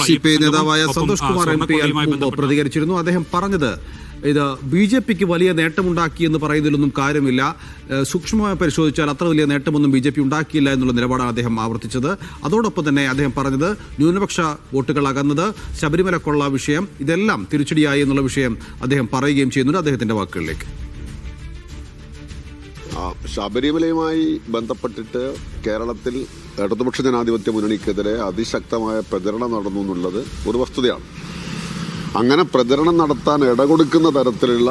CPI നേതാവായ Santhosh Kumar MP പ്രതികരിച്ചിരുന്നു. അദ്ദേഹം പറഞ്ഞത് ഇത് BJPക്ക് വലിയ നേട്ടമുണ്ടാക്കിയെന്ന് പറയുന്നതിലൊന്നും കാര്യമില്ല, സൂക്ഷ്മമായി പരിശോധിച്ചാൽ അത്ര വലിയ നേട്ടമൊന്നും BJP ഉണ്ടാക്കിയില്ല എന്നുള്ള നിലപാടാണ് അദ്ദേഹം ആവർത്തിച്ചത്. അതോടൊപ്പം തന്നെ അദ്ദേഹം പറഞ്ഞത് ന്യൂനപക്ഷ വോട്ടുകൾ അകന്നത്, ശബരിമല കൊള്ള വിഷയം, ഇതെല്ലാം തിരിച്ചടിയായി എന്നുള്ള വിഷയം അദ്ദേഹം പറയുകയും ചെയ്യുന്നുണ്ട്. അദ്ദേഹത്തിന്റെ വാക്കുകളിലേക്ക്. ശബരിമലയുമായി ബന്ധപ്പെട്ടിട്ട് കേരളത്തിൽ ഇടതുപക്ഷ ജനാധിപത്യ മുന്നണിക്കെതിരെ അതിശക്തമായ പ്രചരണം നടന്നു എന്നുള്ളത് ഒരു വസ്തുതയാണ്. അങ്ങനെ പ്രചരണം നടത്താൻ ഇടകൊടുക്കുന്ന തരത്തിലുള്ള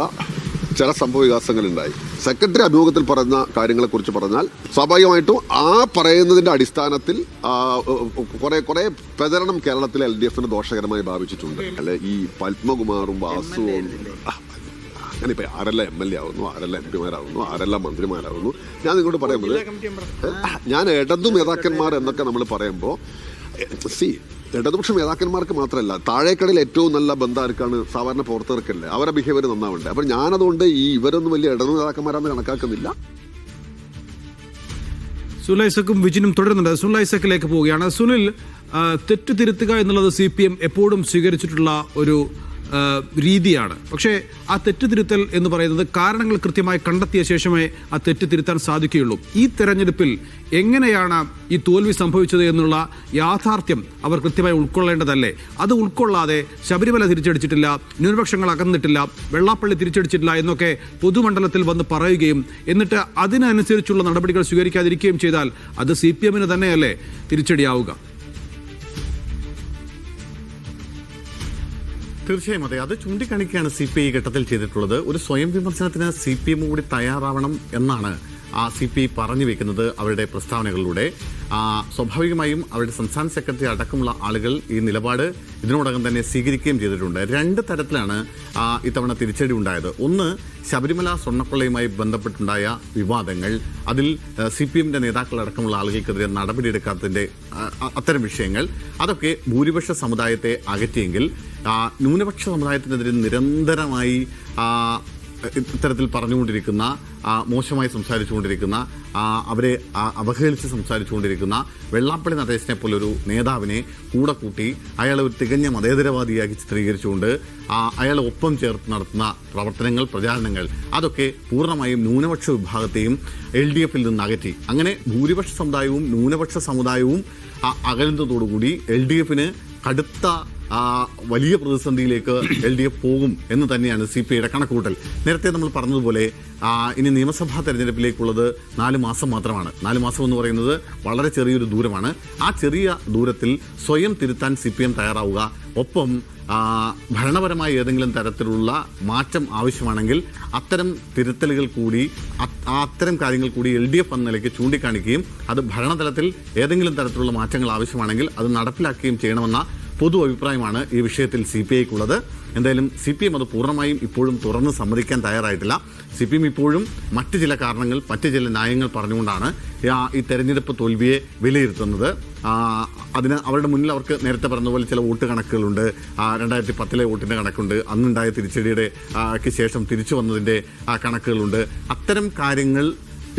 ചില സംഭവ വികാസങ്ങളുണ്ടായി. സെക്രട്ടറി അഭിമുഖത്തിൽ പറഞ്ഞ കാര്യങ്ങളെക്കുറിച്ച് പറഞ്ഞാൽ സ്വാഭാവികമായിട്ടും ആ പറയുന്നതിൻ്റെ അടിസ്ഥാനത്തിൽ കുറെ പ്രചരണം കേരളത്തിലെ LDF ദോഷകരമായി ഭാവിച്ചിട്ടുണ്ട്. അല്ലെ, ഈ പത്മകുമാറും വാസുവും അങ്ങനെ ഇപ്പം ആരെല്ലാം MLA ആവുന്നു, ആരെല്ലാം MP മാരാകുന്നു, ആരെല്ലാം മന്ത്രിമാരാകുന്നു. ഞാൻ നിങ്ങളോട് പറയുന്നത്, ഞാൻ ഇടതു നേതാക്കന്മാർ എന്നൊക്കെ നമ്മൾ പറയുമ്പോൾ ഇടതുപക്ഷ നേതാക്കന്മാർക്ക് മാത്രമല്ല, താഴേക്കടയിൽ ഏറ്റവും നല്ല ബന്ധമാർക്കാണ് സാധാരണ പുറത്തിറക്കല്ലേ, അവരുടെ ബിഹേവിയർ നന്നാവണ്ടേ. അപ്പം ഞാനതുകൊണ്ട് ഇവരൊന്നും വലിയ ഇടതു നേതാക്കന്മാരാണെന്ന് കണക്കാക്കുന്നില്ല. സുലൈസക്കും വിജിനും തുടരുന്നുണ്ട്. സുലൈസക്കിലേക്ക് പോവുകയാണ്. സുനിൽ, തെറ്റ് തിരുത്തുക എന്നുള്ളത് CPM എപ്പോഴും സ്വീകരിച്ചിട്ടുള്ള ഒരു രീതിയാണ്. പക്ഷേ ആ തെറ്റ് തിരുത്തൽ എന്ന് പറയുന്നത് കാരണങ്ങൾ കൃത്യമായി കണ്ടെത്തിയ ശേഷമേ ആ തെറ്റ് തിരുത്താൻ സാധിക്കുകയുള്ളൂ. ഈ തെരഞ്ഞെടുപ്പിൽ എങ്ങനെയാണ് ഈ തോൽവി സംഭവിച്ചത് എന്നുള്ള യാഥാർത്ഥ്യം അവർ കൃത്യമായി ഉൾക്കൊള്ളേണ്ടതല്ലേ? അത് ഉൾക്കൊള്ളാതെ ശബരിമല തിരിച്ചടിച്ചിട്ടില്ല, ന്യൂനപക്ഷങ്ങൾ അകന്നിട്ടില്ല, വെള്ളാപ്പള്ളി തിരിച്ചടിച്ചിട്ടില്ല എന്നൊക്കെ പൊതുമണ്ഡലത്തിൽ വന്ന് പറയുകയും എന്നിട്ട് അതിനനുസരിച്ചുള്ള നടപടികൾ സ്വീകരിക്കാതിരിക്കുകയും ചെയ്താൽ അത് CPM തന്നെയല്ലേ തിരിച്ചടിയാവുക? തീർച്ചയായും അതെ, അത് ചൂണ്ടിക്കാണിക്കുകയാണ് CPI ഘട്ടത്തിൽ ചെയ്തിട്ടുള്ളത്. ഒരു സ്വയം വിമർശനത്തിന് CPM കൂടി തയ്യാറാവണം എന്നാണ് CPI പറഞ്ഞു വെക്കുന്നത് അവരുടെ പ്രസ്താവനകളിലൂടെ. സ്വാഭാവികമായും അവരുടെ സംസ്ഥാന സെക്രട്ടറി അടക്കമുള്ള ആളുകൾ ഈ നിലപാട് ഇതിനോടകം തന്നെ സ്വീകരിക്കുകയും ചെയ്തിട്ടുണ്ട്. രണ്ട് തരത്തിലാണ് ഇത്തവണ തിരിച്ചടി ഉണ്ടായത്. ഒന്ന്, ശബരിമല സ്വർണ്ണക്കൊള്ളയുമായി ബന്ധപ്പെട്ടുണ്ടായ വിവാദങ്ങൾ, അതിൽ CPM നേതാക്കളടക്കമുള്ള ആളുകൾക്കെതിരെ നടപടിയെടുക്കാത്തതിൻ്റെ അത്തരം വിഷയങ്ങൾ, അതൊക്കെ ഭൂരിപക്ഷ സമുദായത്തെ അകറ്റിയെങ്കിൽ ന്യൂനപക്ഷ സമുദായത്തിനെതിരെ നിരന്തരമായി ഇത്തരത്തിൽ പറഞ്ഞുകൊണ്ടിരിക്കുന്ന, മോശമായി സംസാരിച്ചുകൊണ്ടിരിക്കുന്ന, അവരെ അവഹേളിച്ച് സംസാരിച്ചുകൊണ്ടിരിക്കുന്ന വെള്ളാപ്പള്ളി നടേശനെ പോലൊരു നേതാവിനെ കൂടെ കൂട്ടി അയാളെ ഒരു തികഞ്ഞ മതേതരവാദിയാക്കി ചിത്രീകരിച്ചുകൊണ്ട് അയാളെ ഒപ്പം ചേർത്ത് നടത്തുന്ന പ്രവർത്തനങ്ങൾ, പ്രചാരണങ്ങൾ, അതൊക്കെ പൂർണ്ണമായും ന്യൂനപക്ഷ വിഭാഗത്തെയും LDF നിന്ന് അകറ്റി. അങ്ങനെ ഭൂരിപക്ഷ സമുദായവും ന്യൂനപക്ഷ സമുദായവും അകലുന്നതോടുകൂടി LDF കടുത്ത വലിയ പ്രതിസന്ധിയിലേക്ക് LDF പോകും എന്ന് തന്നെയാണ് CPIയുടെ കണക്കുകൂട്ടൽ. നേരത്തെ നമ്മൾ പറഞ്ഞതുപോലെ ഇനി നിയമസഭാ തെരഞ്ഞെടുപ്പിലേക്കുള്ളത് 4 മാസം മാത്രമാണ്. 4 മാസം എന്ന് പറയുന്നത് വളരെ ചെറിയൊരു ദൂരമാണ്. ആ ചെറിയ ദൂരത്തിൽ സ്വയം തിരുത്താൻ CPM തയ്യാറാവുക. ഒപ്പം ഭരണപരമായ ഏതെങ്കിലും തരത്തിലുള്ള മാറ്റം ആവശ്യമാണെങ്കിൽ അത്തരം തിരുത്തലുകൾ കൂടി, അത്തരം കാര്യങ്ങൾ കൂടി LDF എന്ന നിലയ്ക്ക് ചൂണ്ടിക്കാണിക്കുകയും അത് ഭരണതലത്തിൽ ഏതെങ്കിലും തരത്തിലുള്ള മാറ്റങ്ങൾ ആവശ്യമാണെങ്കിൽ അത് നടപ്പിലാക്കുകയും ചെയ്യണമെന്ന പൊതു അഭിപ്രായമാണ് ഈ വിഷയത്തിൽ CPIക്കുള്ളത്. എന്തായാലും CPM അത് പൂർണ്ണമായും ഇപ്പോഴും തുറന്ന് സമ്മതിക്കാൻ തയ്യാറായിട്ടില്ല. CPM ഇപ്പോഴും മറ്റ് ചില കാരണങ്ങൾ, മറ്റ് ചില ന്യായങ്ങൾ പറഞ്ഞുകൊണ്ടാണ് ഈ തെരഞ്ഞെടുപ്പ് തോൽവിയെ വിലയിരുത്തുന്നത്. അതിന് അവരുടെ മുന്നിൽ അവർക്ക് നേരത്തെ പറഞ്ഞതുപോലെ ചില വോട്ട് കണക്കുകളുണ്ട്. 2010 വോട്ടിൻ്റെ കണക്കുണ്ട്, അന്നുണ്ടായ തിരിച്ചടിയുടെ ശേഷം തിരിച്ചു വന്നതിൻ്റെ കണക്കുകളുണ്ട്. അത്തരം കാര്യങ്ങൾ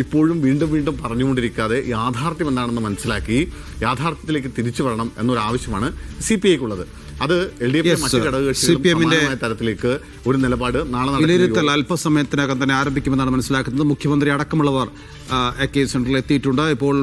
ഇപ്പോഴും വീണ്ടും പറഞ്ഞുകൊണ്ടിരിക്കാതെ യാഥാർത്ഥ്യം എന്താണെന്ന് മനസ്സിലാക്കി യാഥാർത്ഥ്യത്തിലേക്ക് തിരിച്ചു വരണം എന്നൊരാവശ്യമാണ് CPIക്കുള്ളത്. അത് LDF മറ്റ് ഘടകകക്ഷികളുടെ തരത്തിലേക്ക് ഒരു നിലപാട് നാളെ വിലയിരുത്തൽ അല്പസമയത്തിനകം തന്നെ ആരംഭിക്കുമെന്നാണ് മനസ്സിലാക്കുന്നത്. മുഖ്യമന്ത്രി അടക്കമുള്ളവർ AK സെന്ററിൽ എത്തിയിട്ടുണ്ട്. ഇപ്പോൾ